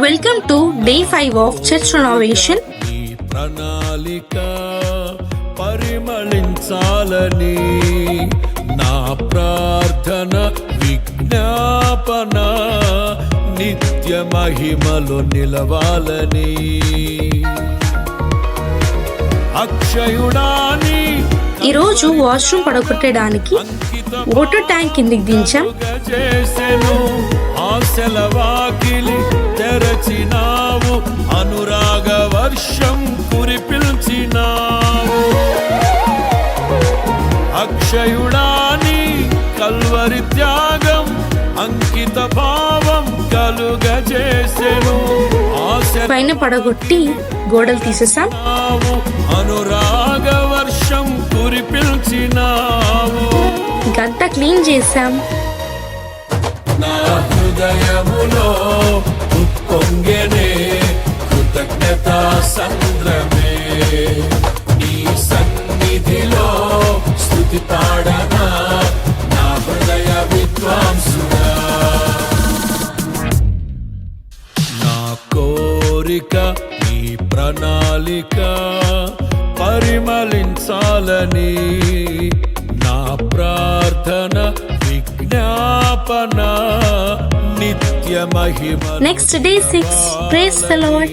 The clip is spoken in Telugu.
Welcome to day 5 of church renovation. ప్రణాళిక పరిమళించాలని నా ప్రార్థన విజ్ఞాపన నిత్య మహిమలో నిలవాలని అక్షయుడాని ఈరోజు వాష్రూమ్ పడగొట్టడానికి వాటర్ ట్యాంక్ కిందికి దించాం. చేసెను ఆశల వాకిలి తెరచినావు, అనురాగ వర్షం కురిపిల్చినావు. అక్షయుడాని కల్వరి త్యాగం అంకిత భావం కలుగజేసెను, పైన పడగొట్టి గోడలు తీసేసాం. అనురాగ వర్షం కురిపిల్చినావు. గంట క్లీన్ చేసాం. నా హృదయములో ఉప్పొంగెనే కృతజ్ఞతా సంద్రమే, నీ సన్నిధిలో స్తుతి పాడనా నా హృదయ విద్వాంసుడా. నా కోరిక నీ ప్రణాళిక పరిమళించాలని, నా ప్రార్థన విజ్ఞాపన నిత్య మహిమ. Next day 6. Praise the Lord.